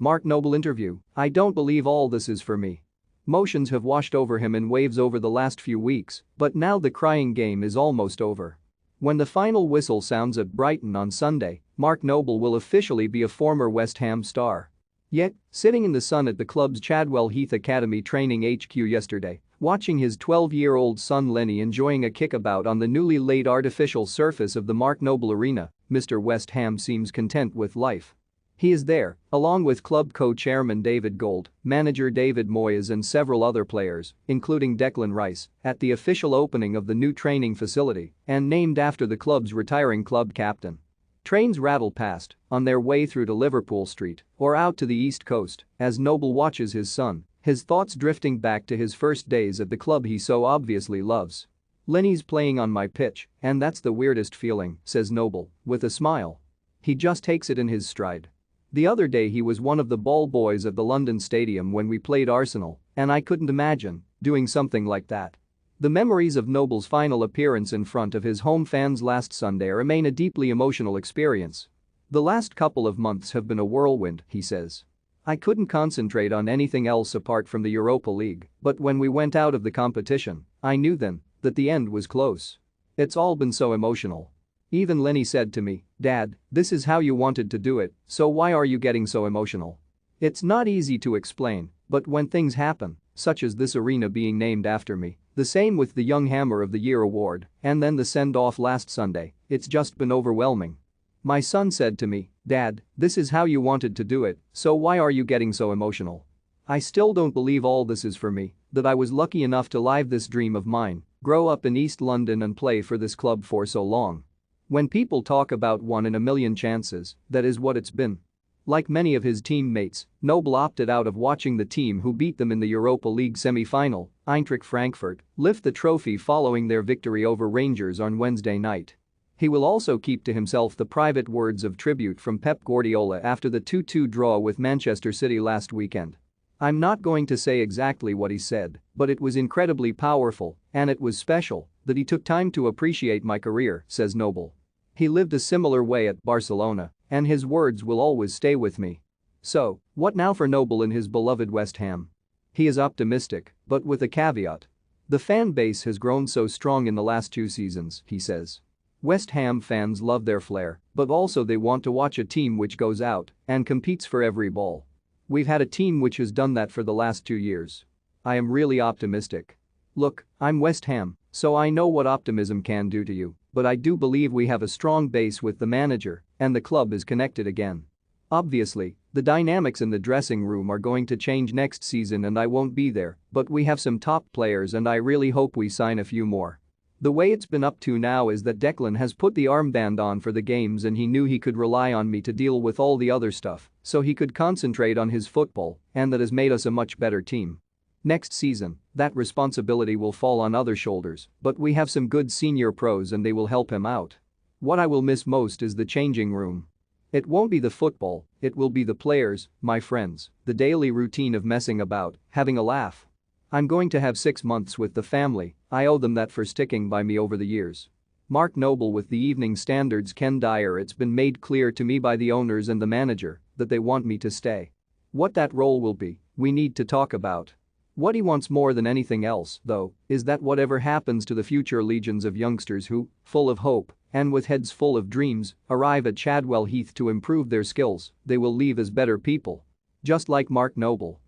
Mark Noble interview, "I don't believe all this is for me." Emotions have washed over him in waves over the last few weeks, but now the crying game is almost over. When the final whistle sounds at Brighton on Sunday, Mark Noble will officially be a former West Ham star. Yet, sitting in the sun at the club's Chadwell Heath Academy training HQ yesterday, watching his 12-year-old son Lenny enjoying a kickabout on the newly laid artificial surface of the Mark Noble Arena, Mr. West Ham seems content with life. He is there, along with club co-chairman David Gold, manager David Moyes and several other players, including Declan Rice, at the official opening of the new training facility and named after the club's retiring club captain. Trains rattle past, on their way through to Liverpool Street or out to the East Coast, as Noble watches his son, his thoughts drifting back to his first days at the club he so obviously loves. "Lenny's playing on my pitch, and that's the weirdest feeling," says Noble, with a smile. He just takes it in his stride. "The other day he was one of the ball boys at the London Stadium when we played Arsenal, and I couldn't imagine doing something like that." The memories of Noble's final appearance in front of his home fans last Sunday remain a deeply emotional experience. "The last couple of months have been a whirlwind," he says. "I couldn't concentrate on anything else apart from the Europa League, but when we went out of the competition, I knew then that the end was close. It's all been so emotional. Even Lenny said to me, 'Dad, this is how you wanted to do it, so why are you getting so emotional?' It's not easy to explain, but when things happen, such as this arena being named after me, the same with the Young Hammer of the Year award, and then the send-off last Sunday, it's just been overwhelming. My son said to me, 'Dad, this is how you wanted to do it, so why are you getting so emotional?' I still don't believe all this is for me, that I was lucky enough to live this dream of mine, grow up in East London and play for this club for so long. When people talk about 1 in a million chances, that is what it's been." Like many of his teammates, Noble opted out of watching the team who beat them in the Europa League semi-final, Eintracht Frankfurt, lift the trophy following their victory over Rangers on Wednesday night. He will also keep to himself the private words of tribute from Pep Guardiola after the 2-2 draw with Manchester City last weekend. "I'm not going to say exactly what he said, but it was incredibly powerful, and it was special that he took time to appreciate my career," says Noble. He lived a similar way at Barcelona, and his words will always stay with me. So, what now for Noble in his beloved West Ham? He is optimistic, but with a caveat. "The fan base has grown so strong in the last 2 seasons," he says. "West Ham fans love their flair, but also they want to watch a team which goes out and competes for every ball. We've had a team which has done that for the last 2 years. I am really optimistic. Look, I'm West Ham, so I know what optimism can do to you, but I do believe we have a strong base with the manager, and the club is connected again. Obviously, the dynamics in the dressing room are going to change next season and I won't be there, but we have some top players and I really hope we sign a few more." The way it's been up to now is that Declan has put the armband on for the games and he knew he could rely on me to deal with all the other stuff, so he could concentrate on his football, and that has made us a much better team. Next season, that responsibility will fall on other shoulders, but we have some good senior pros and they will help him out. What I will miss most is the changing room. It won't be the football, it will be the players, my friends, the daily routine of messing about, having a laugh. I'm going to have 6 months with the family, I owe them that for sticking by me over the years." Mark Noble with the Evening Standard's Ken Dyer. "It's been made clear to me by the owners and the manager that they want me to stay. What that role will be, we need to talk about. What he wants more than anything else, though, is that whatever happens to the future legions of youngsters who, full of hope and with heads full of dreams, arrive at Chadwell Heath to improve their skills, they will leave as better people. Just like Mark Noble."